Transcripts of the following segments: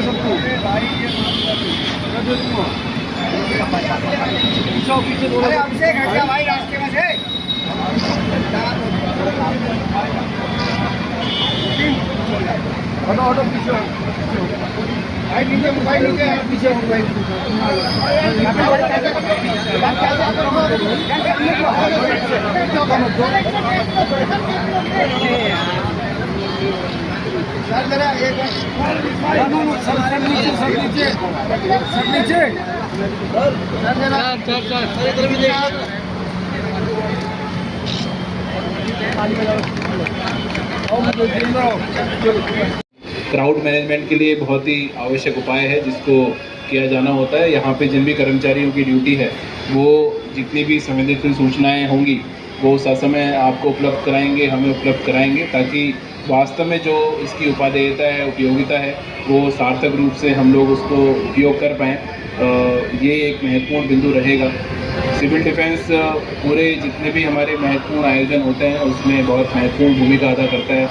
सबको पीछे अरे हमसे घट जा भाई रास्ते में से। ऑटो पीछे भाई नीचे मोबाइल नीचे पीछे मोबाइल सर जरा एक सर नीचे सर नीचे सर नीचे सर जरा क्राउड मैनेजमेंट के लिए बहुत ही आवश्यक उपाय है जिसको किया जाना होता है। यहाँ पे जिन भी कर्मचारियों की ड्यूटी है वो जितनी भी संवेदनशील सूचनाएं होंगी वो ससमय आपको उपलब्ध कराएंगे, हमें उपलब्ध कराएंगे, ताकि वास्तव में जो इसकी उपादेयता है, उपयोगिता है, वो सार्थक रूप से हम लोग उसको उपयोग कर पाएँ। ये एक महत्वपूर्ण बिंदु रहेगा। सिविल डिफेंस पूरे जितने भी हमारे महत्वपूर्ण आयोजन होते हैं उसमें बहुत महत्वपूर्ण भूमिका अदा करता है।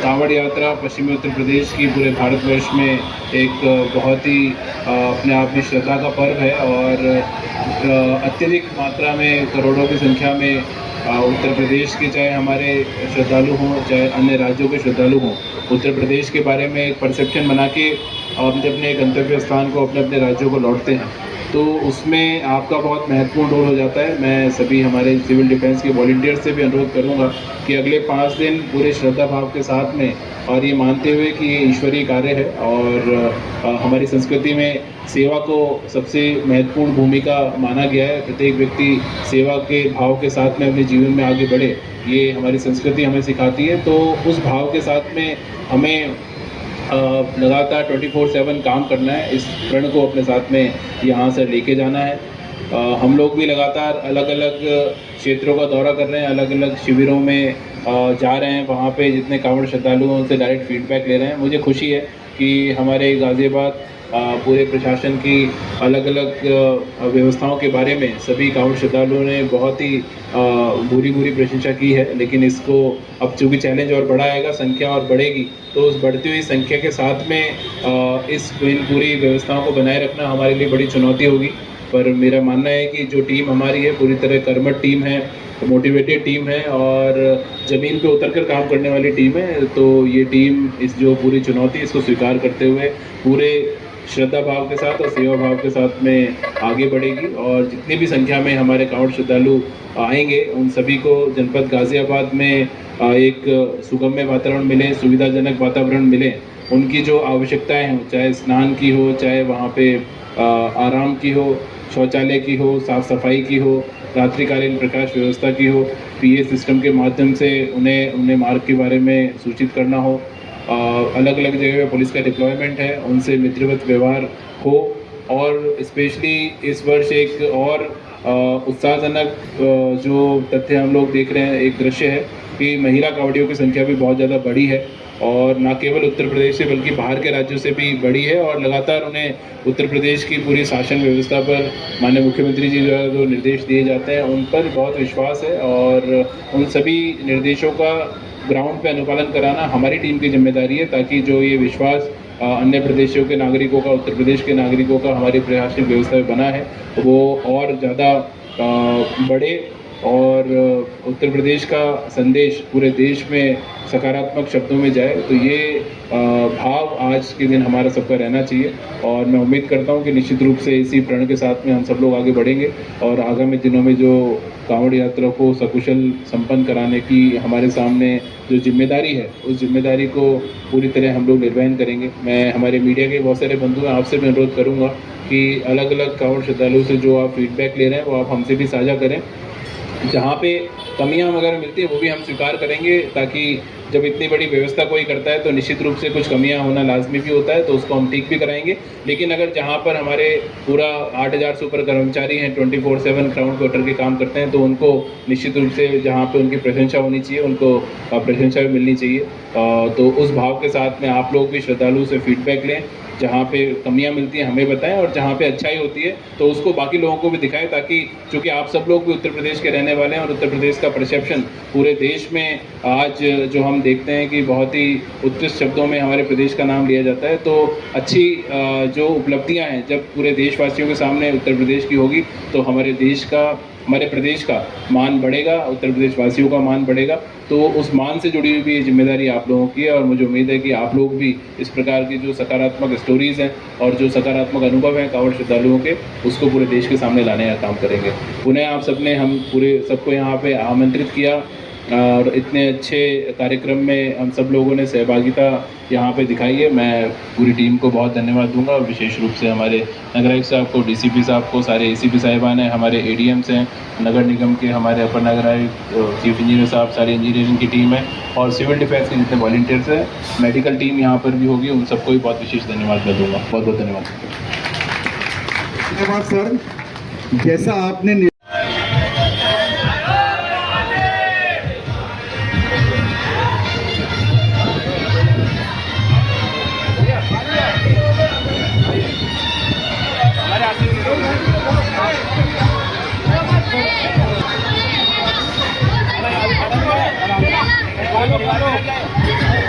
कांवड़ यात्रा पश्चिमी उत्तर प्रदेश की पूरे भारतवर्ष में एक बहुत ही अपने आप में श्रद्धा का पर्व है और अत्यधिक मात्रा में करोड़ों की संख्या में उत्तर प्रदेश के चाहे हमारे श्रद्धालु हों चाहे अन्य राज्यों के श्रद्धालु हों, उत्तर प्रदेश के बारे में एक परसेप्शन बना के अपने अपने गंतव्य स्थान को अपने अपने राज्यों को लौटते हैं, तो उसमें आपका बहुत महत्वपूर्ण रोल हो जाता है। मैं सभी हमारे सिविल डिफेंस के वॉलंटियर्स से भी अनुरोध करूंगा कि अगले 5 दिन पूरे श्रद्धा भाव के साथ में और ये मानते हुए कि ये ईश्वरीय कार्य है और हमारी संस्कृति में सेवा को सबसे महत्वपूर्ण भूमिका माना गया है। प्रत्येक व्यक्ति सेवा के भाव के साथ में अपने जीवन में आगे बढ़े, ये हमारी संस्कृति हमें सिखाती है। तो उस भाव के साथ में हमें लगातार 24/7 काम करना है, इस प्रण को अपने साथ में यहाँ से लेके जाना है। हम लोग भी लगातार अलग अलग क्षेत्रों का दौरा कर रहे हैं, अलग अलग शिविरों में जा रहे हैं, वहाँ पे जितने कांवड़ श्रद्धालु हैं उनसे डायरेक्ट फीडबैक ले रहे हैं। मुझे खुशी है कि हमारे गाज़ियाबाद पूरे प्रशासन की अलग अलग व्यवस्थाओं के बारे में सभी कांवड़ श्रद्धालुओं ने बहुत ही बुरी प्रशंसा की है। लेकिन इसको अब चूँकि चैलेंज और बढ़ाएगा, संख्या और बढ़ेगी, तो उस बढ़ती हुई संख्या के साथ में इस पूरी व्यवस्थाओं को बनाए रखना हमारे लिए बड़ी चुनौती होगी। पर मेरा मानना है कि जो टीम हमारी है पूरी तरह कर्मठ टीम है, मोटिवेटेड टीम है और ज़मीन पे उतरकर काम करने वाली टीम है। तो ये टीम इस जो पूरी चुनौती इसको स्वीकार करते हुए पूरे श्रद्धा भाव के साथ और सेवा भाव के साथ में आगे बढ़ेगी और जितनी भी संख्या में हमारे कांवड़ श्रद्धालु आएंगे उन सभी को जनपद गाज़ियाबाद में एक सुगम्य वातावरण मिले, सुविधाजनक वातावरण मिले। उनकी जो आवश्यकताएं हों, चाहे स्नान की हो, चाहे वहाँ पे आराम की हो, शौचालय की हो, साफ़ सफाई की हो, रात्रिकालीन प्रकाश व्यवस्था की हो, पीए सिस्टम के माध्यम से उन्हें मार्ग के बारे में सूचित करना हो, अलग अलग जगह पे पुलिस का डिप्लॉयमेंट है, उनसे मित्रवत व्यवहार हो। और स्पेशली इस वर्ष एक और उत्साहजनक जो तथ्य हम लोग देख रहे हैं, एक दृश्य है कि महिला कांवड़ियों की संख्या भी बहुत ज़्यादा बढ़ी है और न केवल उत्तर प्रदेश से बल्कि बाहर के राज्यों से भी बढ़ी है। और लगातार उन्हें उत्तर प्रदेश की पूरी शासन व्यवस्था पर माननीय मुख्यमंत्री जी द्वारा जो निर्देश दिए जाते हैं उन पर बहुत विश्वास है और उन सभी निर्देशों का ग्राउंड पे अनुपालन कराना हमारी टीम की जिम्मेदारी है, ताकि जो ये विश्वास अन्य प्रदेशों के नागरिकों का, उत्तर प्रदेश के नागरिकों का हमारी प्रशासनिक व्यवस्था में बना है वो और ज़्यादा बढ़े और उत्तर प्रदेश का संदेश पूरे देश में सकारात्मक शब्दों में जाए। तो ये भाव आज के दिन हमारा सबका रहना चाहिए और मैं उम्मीद करता हूँ कि निश्चित रूप से इसी प्रण के साथ में हम सब लोग आगे बढ़ेंगे और आगामी दिनों में जो कांवड़ यात्रा को सकुशल संपन्न कराने की हमारे सामने जो जिम्मेदारी है उस जिम्मेदारी को पूरी तरह हम लोग निर्वहन करेंगे। मैं हमारे मीडिया के बहुत सारे बंधु हैं, आपसे भी अनुरोध करूँगा कि अलग अलग कांवड़ श्रद्धालुओं से जो आप फीडबैक ले रहे हैं वो आप हमसे भी साझा करें। जहाँ पे कमियां वगैरह मिलती है वो भी हम स्वीकार करेंगे, ताकि जब इतनी बड़ी व्यवस्था कोई करता है तो निश्चित रूप से कुछ कमियां होना लाजमी भी होता है, तो उसको हम ठीक भी कराएंगे। लेकिन अगर जहाँ पर हमारे पूरा 8000 से ऊपर कर्मचारी हैं, 24/7 ग्राउंड पे उतर के काम करते हैं, तो उनको निश्चित रूप से जहाँ पे उनकी प्रशंसा होनी चाहिए उनको प्रशंसा भी मिलनी चाहिए। तो उस भाव के साथ में आप लोग भी श्रद्धालुओं से फीडबैक लें जहाँ पे कमियां मिलती हैं हमें बताएं, और जहाँ पे अच्छाई होती है तो उसको बाकी लोगों को भी दिखाएं, ताकि चूँकि आप सब लोग भी उत्तर प्रदेश के रहने वाले हैं और उत्तर प्रदेश का परसेप्शन पूरे देश में आज जो हम देखते हैं कि बहुत ही उत्कृष्ट शब्दों में हमारे प्रदेश का नाम लिया जाता है, तो अच्छी जो उपलब्धियां हैं जब पूरे देशवासियों के सामने उत्तर प्रदेश की होगी तो हमारे प्रदेश का मान बढ़ेगा, उत्तर प्रदेश वासियों का मान बढ़ेगा। तो उस मान से जुड़ी हुई भी जिम्मेदारी आप लोगों की है, और मुझे उम्मीद है कि आप लोग भी इस प्रकार की जो सकारात्मक स्टोरीज़ हैं और जो सकारात्मक अनुभव हैं कांवड़ श्रद्धालुओं के, उसको पूरे देश के सामने लाने का काम करेंगे। पुनः आप सबने हम पूरे सबको यहाँ पे आमंत्रित किया और इतने अच्छे कार्यक्रम में हम सब लोगों ने सहभागिता यहाँ पे दिखाई है। मैं पूरी टीम को बहुत धन्यवाद दूंगा, और विशेष रूप से हमारे नगर आयुक्त साहब को, डीसीपी साहब को, सारे एसीपी साहिबान हैं, हमारे एडीएम्स हैं, नगर निगम के हमारे अपर नगर आयुक्त, चीफ इंजीनियर साहब, सारी इंजीनियरिंग की टीम है, और सिविल डिफेंस के जितने वॉलंटियर्स हैं, मेडिकल टीम यहाँ पर भी होगी, उन सबको भी बहुत विशेष धन्यवाद मैं दूँगा। बहुत बहुत धन्यवाद। धन्यवाद सर। जैसा आपने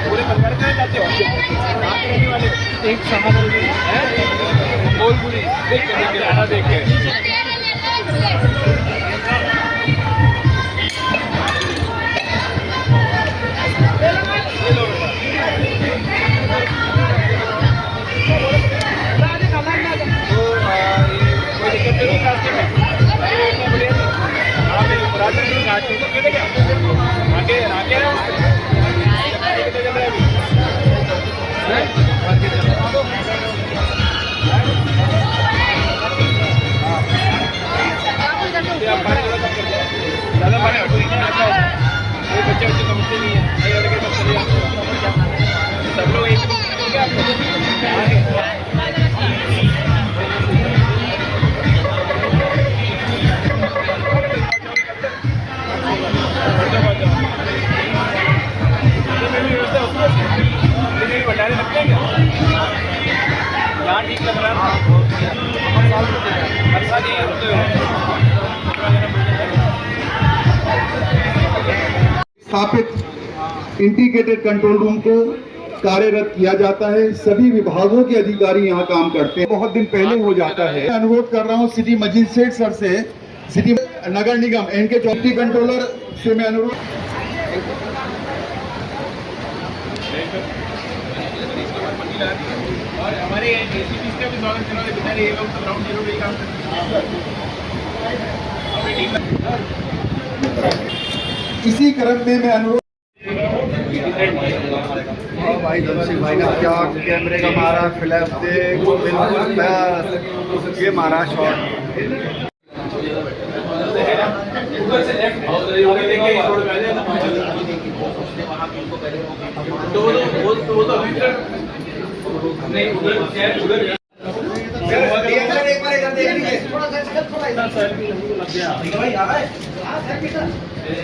पूरे परिवार के जाते हो एक समाधान बोल पूरी देख के बच्चे समझते नहीं है, सब लोग एक भंडारे लगते हैं क्या? यहाँ ठीक लग रहा है, हर साल ही होते हो। स्थापित इंटीग्रेटेड कंट्रोल रूम को कार्यरत किया जाता है। सभी विभागों के अधिकारी यहाँ काम करते हैं। बहुत दिन पहले हो जाता है। अनुरोध कर रहा हूँ सिटी मजिस्ट्रेट सर से, सिटी नगर निगम इनके चौकी कंट्रोलर से मैं अनुरोध। और हमारे एसीपी का भी स्वागत करोगे, बेचारे ये लोग ग्राउंड जीरो पे काम करते हैं। इसी क्रम में मैं अनुरोध भाई धनसिंह भाई ने क्या कैमरे का मारा, फ्लैश देख बिल्कुल ये मारा शॉट।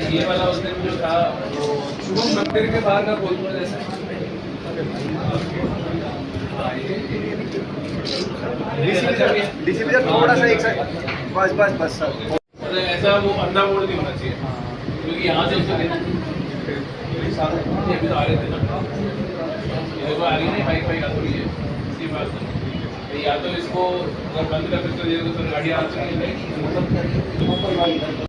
ये वाला उस दिन जो था शुभम मंदिर के बाहर का बोल जैसे डीसीपी थोड़ा सा एक साइड बस सर, ऐसा वो अंधा मोड़ नहीं होना चाहिए, क्योंकि यहाँ से उसको अभी तो आ रहे थे ना, ये आ रही नहीं बाइक आ रही है, इसी बात या तो इसको अगर बंद कर सकते हो तो गाड़ी आ सकती है।